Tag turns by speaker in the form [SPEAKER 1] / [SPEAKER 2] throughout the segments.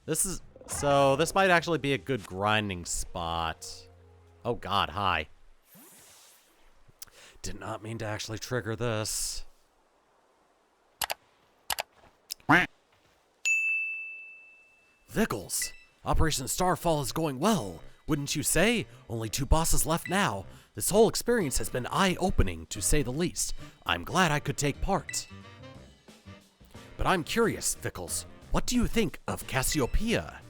[SPEAKER 1] This might actually be a good grinding spot. Oh god, hi. Did not mean to actually trigger this. Vickles, Operation Starfall is going well, wouldn't you say? Only 2 bosses left now. This whole experience has been eye-opening, to say the least. I'm glad I could take part. But I'm curious, Vickles, what do you think of Cassiopeia?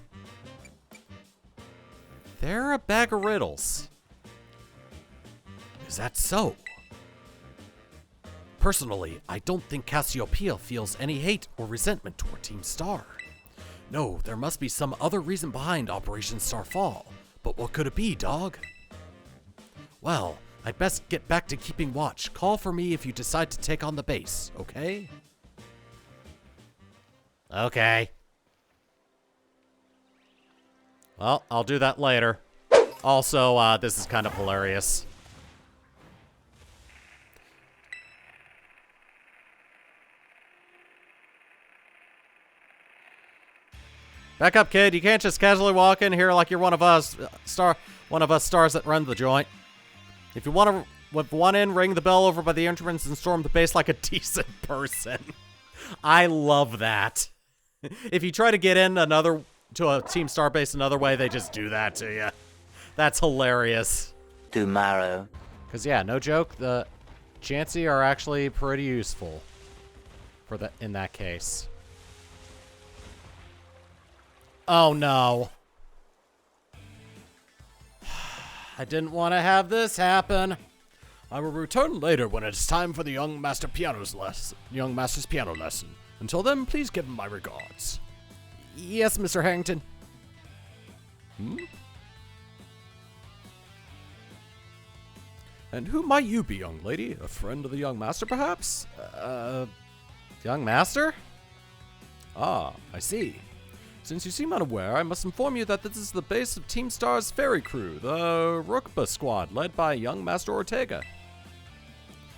[SPEAKER 1] They're a bag of riddles. Is that so? Personally, I don't think Cassiopeia feels any hate or resentment toward Team Star. No, there must be some other reason behind Operation Starfall. But what could it be, dog? Well, I'd best get back to keeping watch. Call for me if you decide to take on the base, okay? Okay. Well, I'll do that later. Also, this is kind of hilarious. Back up, kid. You can't just casually walk in here like you're one of us, stars that run the joint. If you want to with one in, ring the bell over by the entrance and storm the base like a decent person. I love that. If you try to get in to a Team Star base another way, they just do that to you. That's hilarious.
[SPEAKER 2] Tomorrow.
[SPEAKER 1] Because yeah, no joke, the Chansey are actually pretty useful in that case. Oh no. I didn't want to have this happen. I will return later when it's time for the young master's piano lesson. Until then, please give him my regards. Yes, Mr. Harrington. And who might you be, young lady? A friend of the young master, perhaps? Young master? Ah, I see. Since you seem unaware, I must inform you that this is the base of Team Star's ferry crew, the Ruchbah squad, led by young Master Ortega.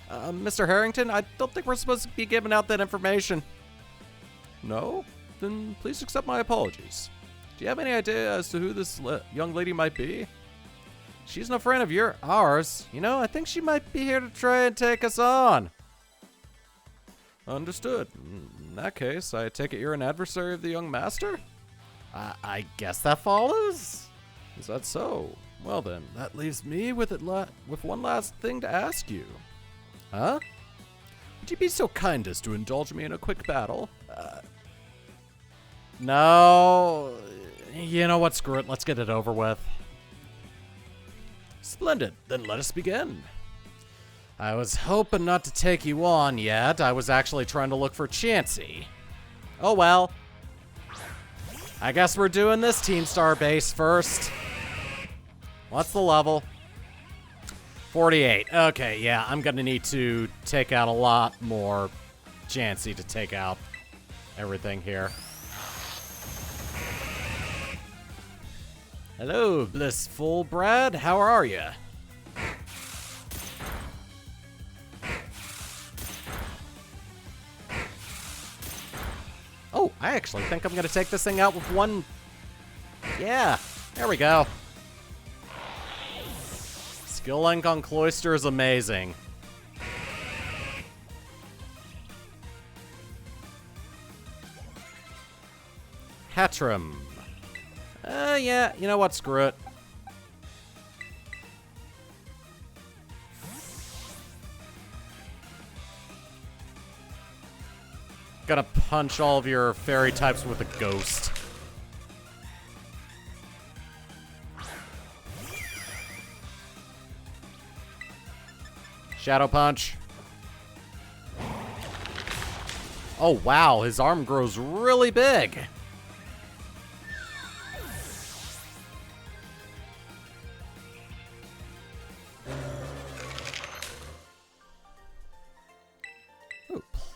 [SPEAKER 1] Mr. Harrington, I don't think we're supposed to be giving out that information. No? Then please accept my apologies. Do you have any idea as to who this young lady might be? She's no friend of ours. You know, I think she might be here to try and take us on. Understood. In that case, I take it you're an adversary of the young master? I guess that follows? Is that so? Well then, that leaves me with one last thing to ask you. Huh? Would you be so kind as to indulge me in a quick battle? No. You know what, screw it, let's get it over with. Splendid, then let us begin. I was hoping not to take you on yet. I was actually trying to look for Chansey. Oh well. I guess we're doing this Team Star base first. What's the level? 48. Okay, yeah, I'm gonna need to take out a lot more Chansey to take out everything here. Hello, Blissful Brad. How are you? Oh, I actually think I'm going to take this thing out with one... Yeah, there we go. Skill link on Cloyster is amazing. Hatrim. Yeah, you know what, screw it. Gonna punch all of your fairy types with a ghost. Shadow punch. Oh wow, his arm grows really big.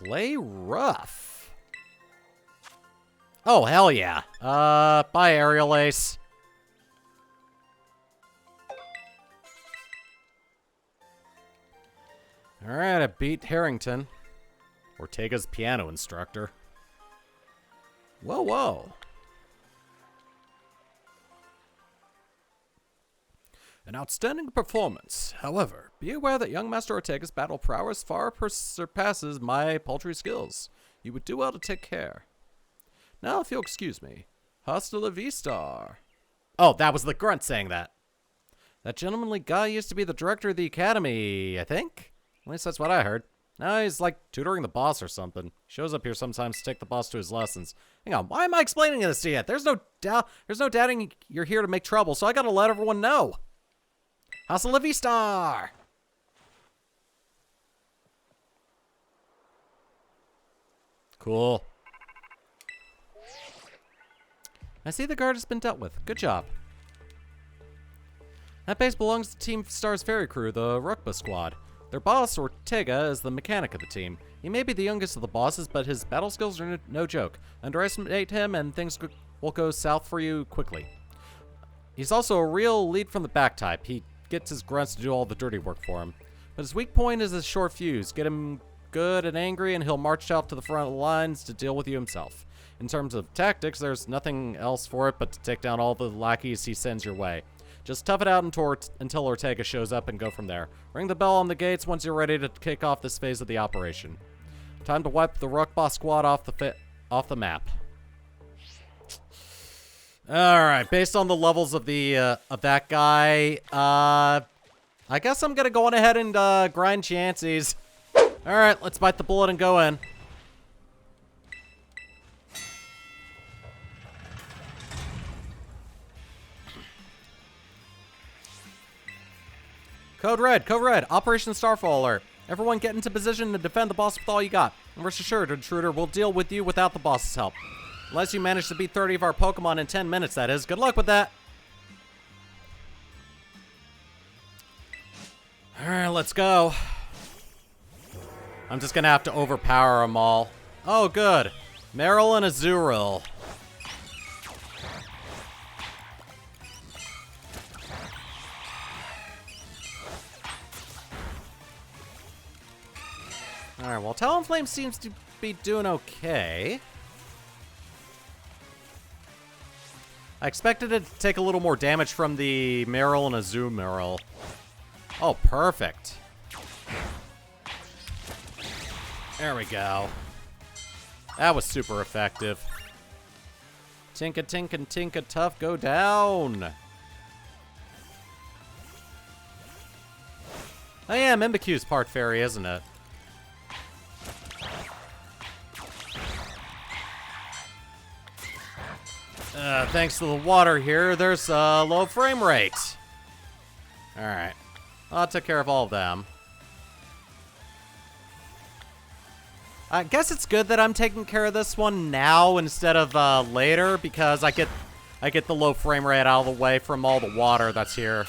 [SPEAKER 1] Play rough. Oh, hell yeah. Bye, Aerial Ace. Alright, I beat Harrington. Ortega's piano instructor. Whoa, whoa. An outstanding performance. However, be aware that young Master Ortega's battle prowess far surpasses my paltry skills. You would do well to take care. Now, if you'll excuse me. Hasta la vista. Oh, that was the grunt saying that. That gentlemanly guy used to be the director of the academy, I think? At least that's what I heard. Now he's like tutoring the boss or something. Shows up here sometimes to take the boss to his lessons. Hang on, why am I explaining this to you? There's no doubting you're here to make trouble, so I gotta let everyone know. Hasta la vista! Cool. I see the guard has been dealt with. Good job. That base belongs to Team Star's ferry crew, the Ruchbah squad. Their boss, Ortega, is the mechanic of the team. He may be the youngest of the bosses, but his battle skills are no joke. Underestimate him and things will go south for you quickly. He's also a real lead from the back type. He gets his grunts to do all the dirty work for him. But his weak point is his short fuse. Get him good and angry and he'll march out to the front lines to deal with you himself. In terms of tactics, there's nothing else for it but to take down all the lackeys he sends your way. Just tough it out until Ortega shows up and go from there. Ring the bell on the gates once you're ready to kick off this phase of the operation. Time to wipe the Ruchbah squad off the map. Alright, based on the levels of that guy, I guess I'm gonna go on ahead and grind chances. Alright, let's bite the bullet and go in. Code Red, Operation Starfall alert. Everyone get into position to defend the boss with all you got. And rest assured, Intruder, we'll deal with you without the boss's help. Unless you manage to beat 30 of our Pokemon in 10 minutes, that is. Good luck with that. Alright, let's go. I'm just gonna have to overpower them all. Oh, good. Meryl and Azurill. Alright, well, Talonflame seems to be doing okay. I expected it to take a little more damage from the Meryl and Azurill. Oh, perfect. There we go. That was super effective. Tinka, tinka, tinka, tough, go down. Oh yeah, Mimikyu's part fairy, isn't it? Thanks to the water here, there's a low frame rate. Alright. Well, I took care of all of them. I guess it's good that I'm taking care of this one now instead of later, because I get the low frame rate out of the way from all the water that's here.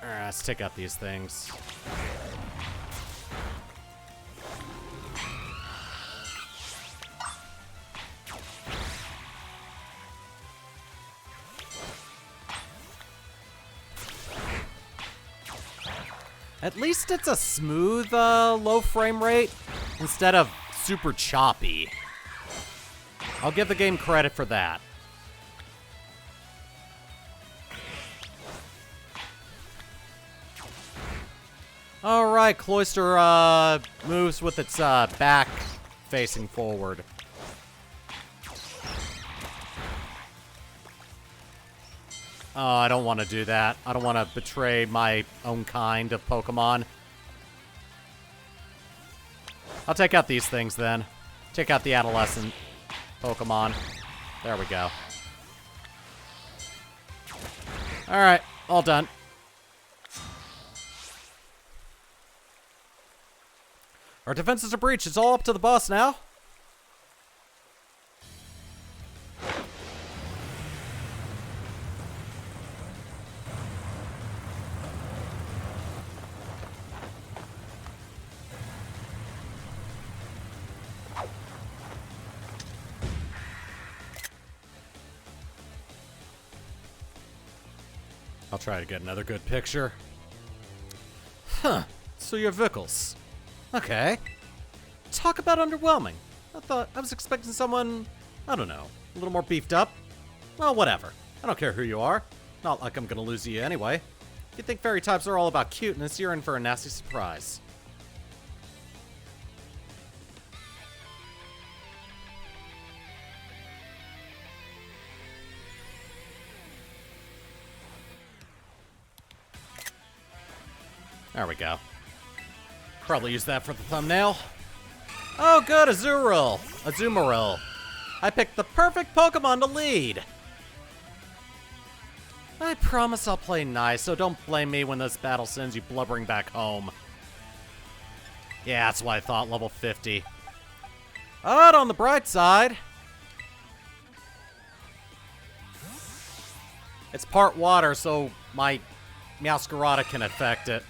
[SPEAKER 1] Alright, let's take out these things. At least it's a smooth, low frame rate instead of super choppy. I'll give the game credit for that. Alright, Cloyster, moves with its, back facing forward. Oh, I don't want to do that. I don't want to betray my own kind of Pokemon. I'll take out these things then. Take out the adolescent Pokemon. There we go. Alright, all done. Our defenses are breached. It's all up to the boss now. I'll try to get another good picture. Huh. So you're Vickles. Okay. Talk about underwhelming. I was expecting someone, I don't know, a little more beefed up. Well, whatever. I don't care who you are. Not like I'm gonna lose to you anyway. If you think fairy types are all about cuteness, you're in for a nasty surprise. There we go. Probably use that for the thumbnail. Oh, good, Azumarill. I picked the perfect Pokemon to lead. I promise I'll play nice, so don't blame me when this battle sends you blubbering back home. Yeah, that's what I thought, level 50. But on the bright side, it's part water, so my Meowscarada can affect it.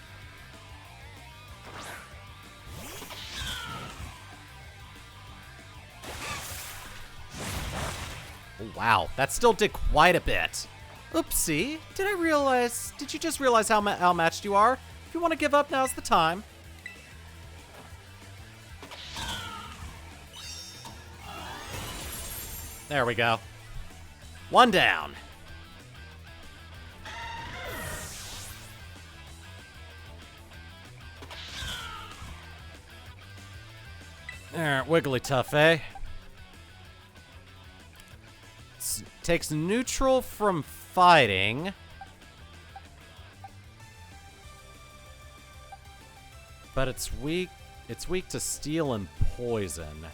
[SPEAKER 1] Oh, wow, that still did quite a bit. Oopsie, did you just realize how outmatched you are? If you want to give up, now's the time. There we go. One down. Alright, Wigglytuff, eh? Takes neutral from fighting. But it's weak to steel and poison,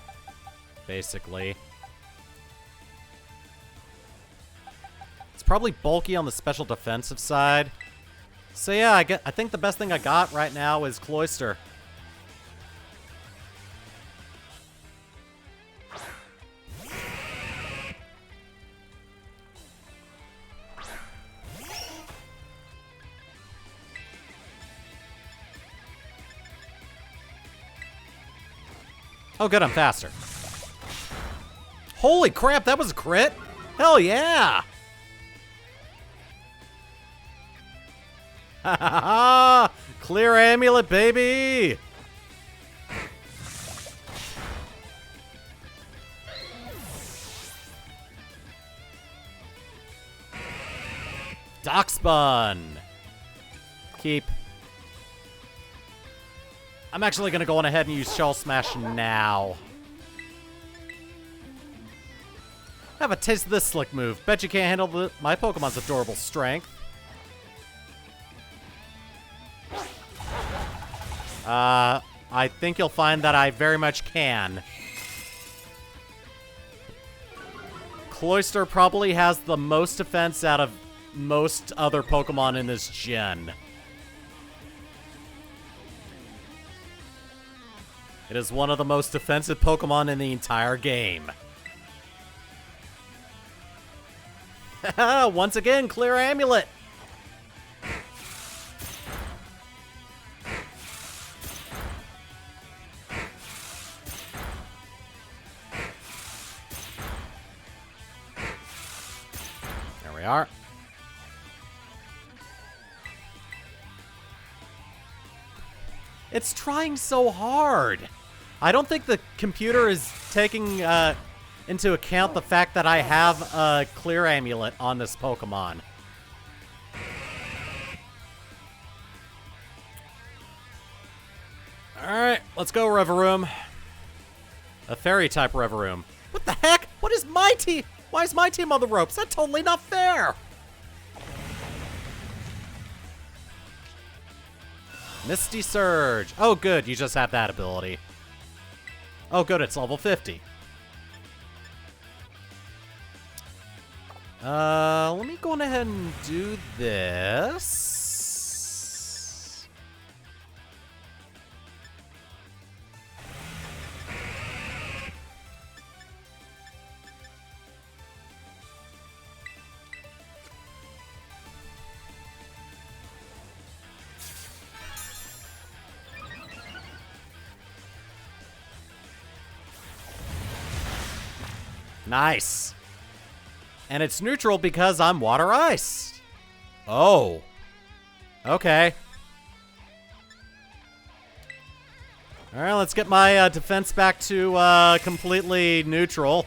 [SPEAKER 1] basically. It's probably bulky on the special defensive side. So yeah, I think the best thing I got right now is Cloyster. Oh, good, I'm faster. Holy crap, that was a crit? Hell yeah! Ha ha ha! Clear amulet, baby! Darkspawn! Keep. I'm actually going to go on ahead and use Shell Smash now. Have a taste of this slick move. Bet you can't handle my Pokemon's adorable strength. I think you'll find that I very much can. Cloyster probably has the most defense out of most other Pokemon in this gen. It is one of the most defensive Pokemon in the entire game. Once again, clear amulet! There we are. It's trying so hard. I don't think the computer is taking into account the fact that I have a clear amulet on this Pokemon. Alright, let's go, Reverum. A fairy type Reverum. What the heck? What is my team? Why is my team on the ropes? That's totally not fair! Misty Surge. Oh, good. You just have that ability. Oh, good. It's level 50. Let me go on ahead and do this. Nice. And it's neutral because I'm water ice. Oh. Okay. Alright, let's get my defense back to completely neutral.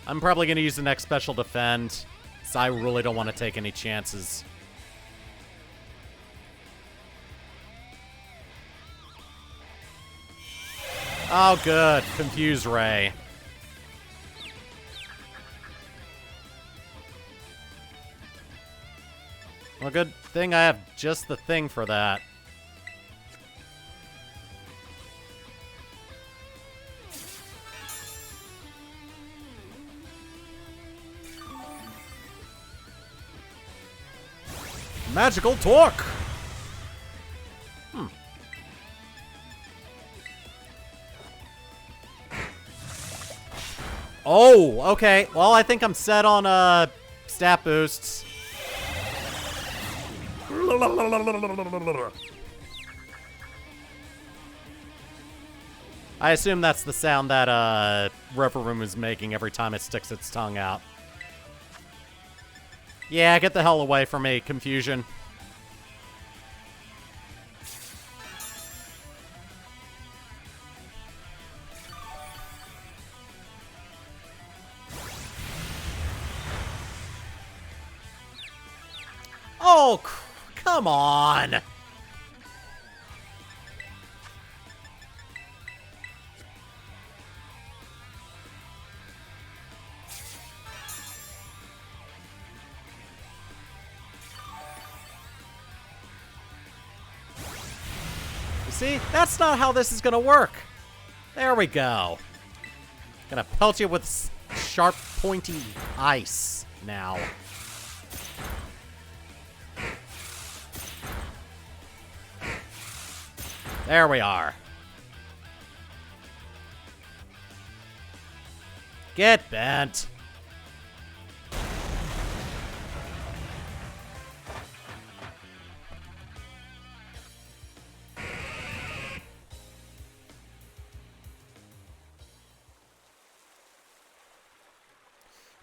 [SPEAKER 1] I'm probably going to use the next special defend, so I really don't want to take any chances. Oh, good. Confuse Ray. Well, good thing I have just the thing for that. Magical Torque! Oh, okay. Well, I think I'm set on, stat boosts. I assume that's the sound that, River is making every time it sticks its tongue out. Yeah, get the hell away from me, Confusion. Oh, come on. See, that's not how this is gonna work. There we go. Gonna pelt you with sharp, pointy ice now. There we are. Get bent.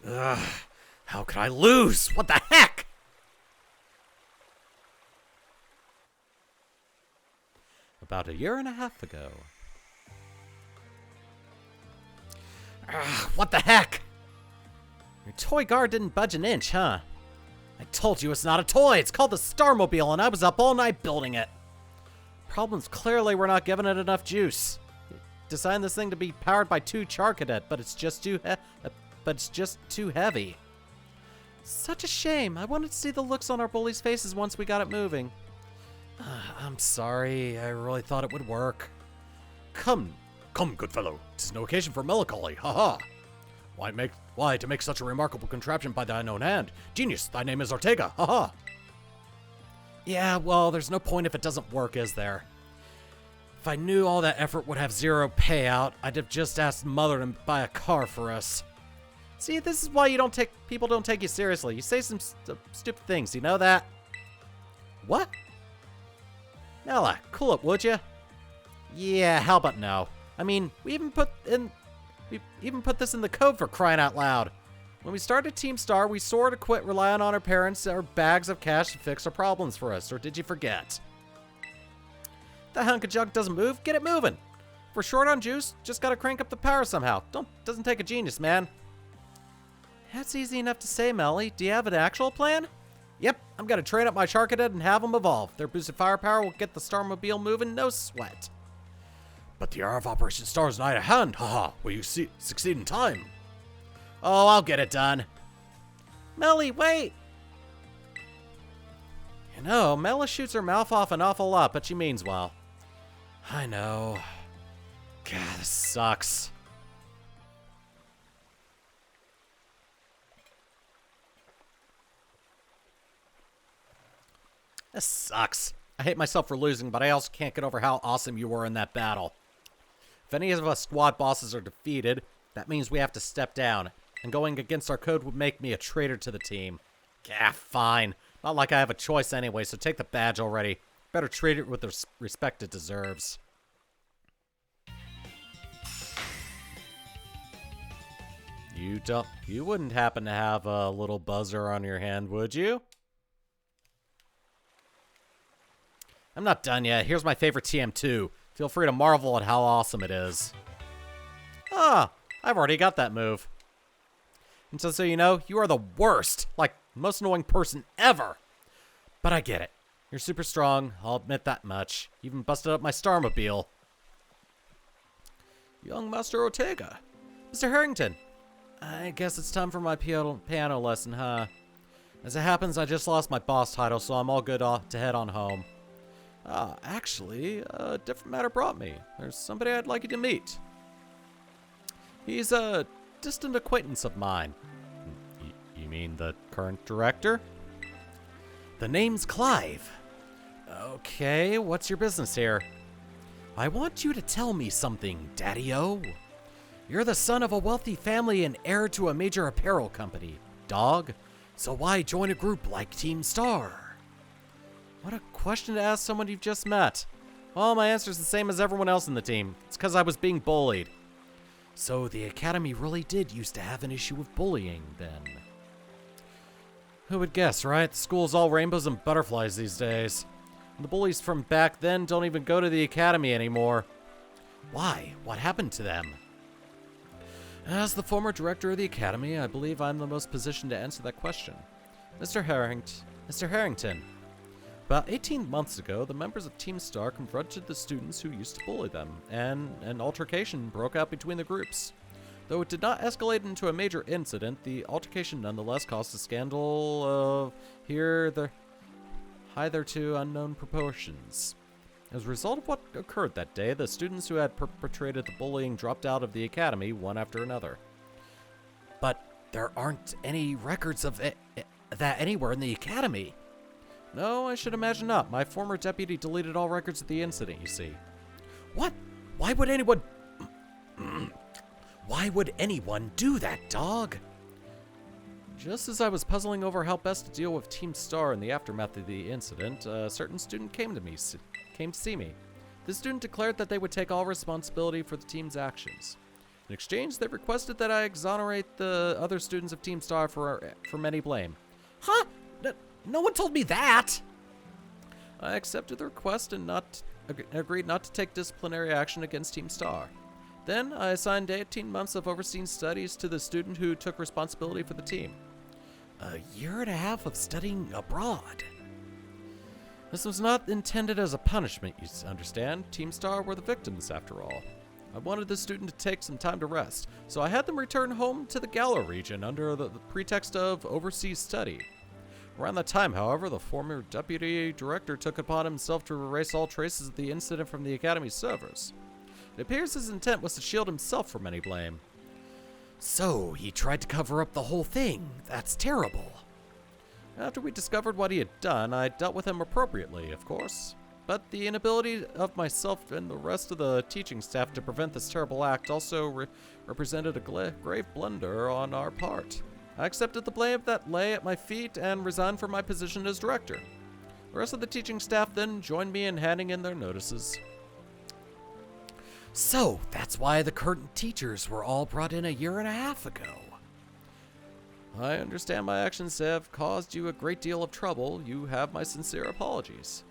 [SPEAKER 1] Ugh, how could I lose? What the heck? About a year and a half ago. Ugh, what the heck? Your toy guard didn't budge an inch, huh? I told you it's not a toy. It's called the Starmobile, and I was up all night building it. Problem's clearly we're not giving it enough juice. Designed this thing to be powered by 2 Char Cadet, but it's just too heavy. Such a shame. I wanted to see the looks on our bullies' faces once we got it moving. I'm sorry. I really thought it would work. Come, good fellow. 'Tis no occasion for melancholy. Ha! Why to make such a remarkable contraption by thy own hand? Genius, thy name is Ortega. Ha! Yeah, well, there's no point if it doesn't work, is there? If I knew all that effort would have 0 payout, I'd have just asked Mother to buy a car for us. See, this is why people don't take you seriously. You say some stupid things, you know that? What? Nella, cool it, would you? Yeah, how about no? I mean, we even put this in the code for crying out loud. When we started Team Star, we swore to quit relying on our parents or bags of cash to fix our problems for us, or did you forget? That hunk of junk doesn't move, get it moving. If we're short on juice, just gotta crank up the power somehow. Doesn't take a genius, man. That's easy enough to say, Melly. Do you have an actual plan? Yep, I'm gonna train up my Char Cadet and have them evolve. Their boosted firepower will get the Starmobile moving, no sweat. But the hour of Operation Star is nigh at hand. Haha, will you succeed in time? Oh, I'll get it done. Melly, wait! You know, Mela shoots her mouth off an awful lot, but she means well. I know. God, this sucks. This sucks. I hate myself for losing, but I also can't get over how awesome you were in that battle. If any of us squad bosses are defeated, that means we have to step down. And going against our code would make me a traitor to the team. Yeah, fine. Not like I have a choice anyway, so take the badge already. Better treat it with the respect it deserves. You wouldn't happen to have a little buzzer on your hand, would you? I'm not done yet. Here's my favorite TM2. Feel free to marvel at how awesome it is. Ah, I've already got that move. And so you know, you are the worst, like, most annoying person ever. But I get it. You're super strong, I'll admit that much. You even busted up my Starmobile. Young Master Ortega. Mr. Harrington. I guess it's time for my piano lesson, huh? As it happens, I just lost my boss title, so I'm all good to head on home. Actually, a different matter brought me. There's somebody I'd like you to meet. He's a distant acquaintance of mine. You mean the current director? The name's Clive. Okay, what's your business here? I want you to tell me something, Daddy-O. You're the son of a wealthy family and heir to a major apparel company, dog. So why join a group like Team Star? What a question to ask someone you've just met. Well, my answer's the same as everyone else in the team. It's because I was being bullied. So the Academy really did used to have an issue with bullying, then. Who would guess, right? The school's all rainbows and butterflies these days. And the bullies from back then don't even go to the Academy anymore. Why? What happened to them? As the former director of the Academy, I believe I'm the most positioned to answer that question. Mr. Harrington. About 18 months ago, the members of Team Star confronted the students who used to bully them, and an altercation broke out between the groups. Though it did not escalate into a major incident, the altercation nonetheless caused a scandal of hitherto unknown proportions. As a result of what occurred that day, the students who had perpetrated the bullying dropped out of the Academy one after another. But there aren't any records of that anywhere in the Academy. No, I should imagine not. My former deputy deleted all records of the incident, you see. What? Why would anyone... Why would anyone do that, dog? Just as I was puzzling over how best to deal with Team Star in the aftermath of the incident, a certain student came to see me. The student declared that they would take all responsibility for the team's actions. In exchange, they requested that I exonerate the other students of Team Star from any blame. Huh? No one told me that! I accepted the request and agreed not to take disciplinary action against Team Star. Then, I assigned 18 months of overseeing studies to the student who took responsibility for the team. A year and a half of studying abroad. This was not intended as a punishment, you understand. Team Star were the victims, after all. I wanted the student to take some time to rest, so I had them return home to the Gallo region under the pretext of overseas study. Around that time, however, the former deputy director took upon himself to erase all traces of the incident from the Academy's servers. It appears his intent was to shield himself from any blame. So, he tried to cover up the whole thing. That's terrible. After we discovered what he had done, I dealt with him appropriately, of course. But the inability of myself and the rest of the teaching staff to prevent this terrible act also represented a grave blunder on our part. I accepted the blame that lay at my feet and resigned from my position as director. The rest of the teaching staff then joined me in handing in their notices. So, that's why the current teachers were all brought in a year and a half ago. I understand my actions have caused you a great deal of trouble. You have my sincere apologies.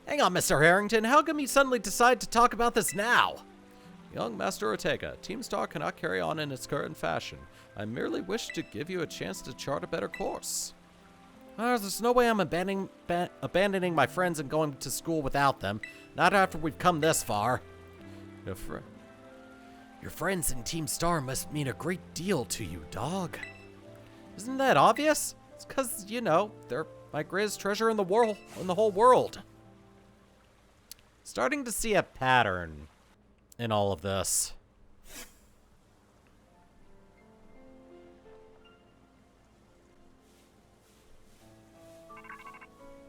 [SPEAKER 1] Hang on, Mr. Harrington. How come you suddenly decide to talk about this now? Young Master Ortega, Team Star cannot carry on in its current fashion. I merely wish to give you a chance to chart a better course. There's no way I'm abandoning my friends and going to school without them. Not after we've come this far. Your friends in Team Star must mean a great deal to you, dog. Isn't that obvious? It's because, you know, they're my greatest treasure in the whole world. Starting to see a pattern in all of this.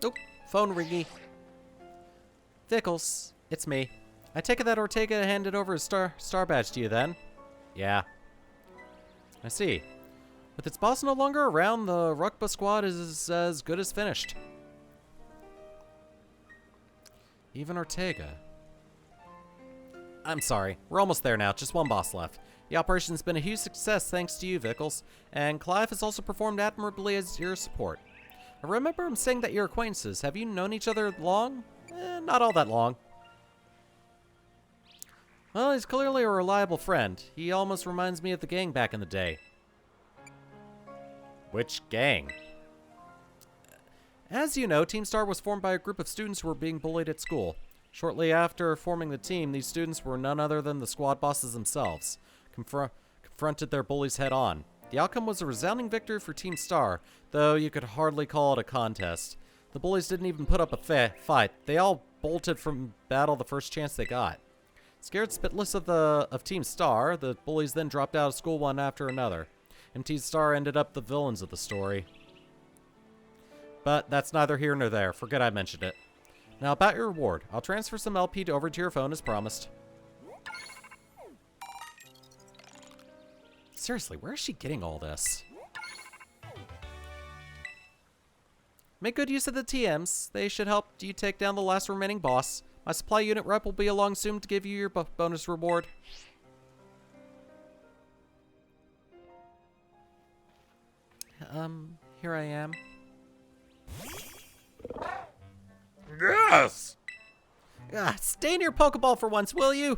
[SPEAKER 1] Oh, phone ringy. Vickles, it's me. I take it that Ortega handed over his star badge to you then? Yeah. I see. With its boss no longer around, the Ruchbah squad is as good as finished. Even Ortega. I'm sorry. We're almost there now. Just one boss left. The operation's been a huge success thanks to you, Vickles, and Clive has also performed admirably as your support. I remember him saying that you're acquaintances. Have you known each other long? Not all that long. Well, he's clearly a reliable friend. He almost reminds me of the gang back in the day. Which gang? As you know, Team Star was formed by a group of students who were being bullied at school. Shortly after forming the team, these students were none other than the squad bosses themselves, confronted their bullies head-on. The outcome was a resounding victory for Team Star, though you could hardly call it a contest. The bullies didn't even put up a fight. They all bolted from battle the first chance they got. Scared spitless of Team Star, the bullies then dropped out of school one after another, and Team Star ended up the villains of the story. But that's neither here nor there. Forget I mentioned it. Now about your reward. I'll transfer some LP over to your phone as promised. Seriously, where is she getting all this? Make good use of the TMs. They should help you take down the last remaining boss. My supply unit rep will be along soon to give you your bonus reward. Here I am.
[SPEAKER 2] Yes!
[SPEAKER 1] Stay in your Pokeball for once, will you?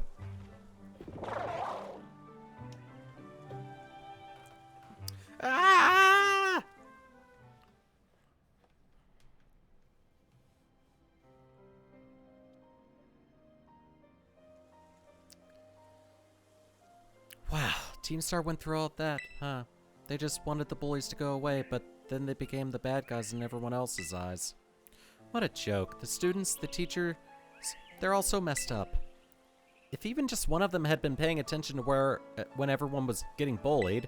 [SPEAKER 1] Ah! Wow, Team Star went through all that, huh? They just wanted the bullies to go away, but then they became the bad guys in everyone else's eyes. What a joke. The students, the teachers, they're all so messed up. If even just one of them had been paying attention to when everyone was getting bullied,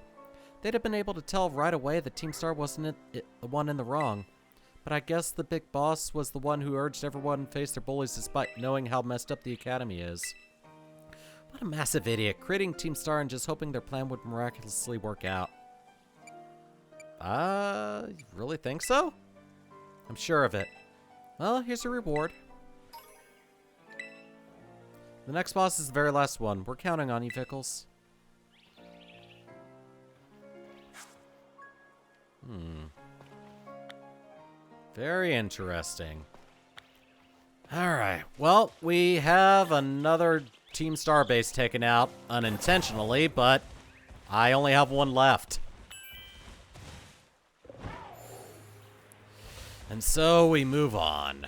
[SPEAKER 1] they'd have been able to tell right away that Team Star wasn't the one in the wrong. But I guess the big boss was the one who urged everyone to face their bullies despite knowing how messed up the academy is. What a massive idiot, creating Team Star and just hoping their plan would miraculously work out. You really think so? I'm sure of it. Well, here's your reward. The next boss is the very last one. We're counting on you, Vickles. Very interesting. Alright, well, we have another Team Star base taken out unintentionally, but I only have one left. And so we move on.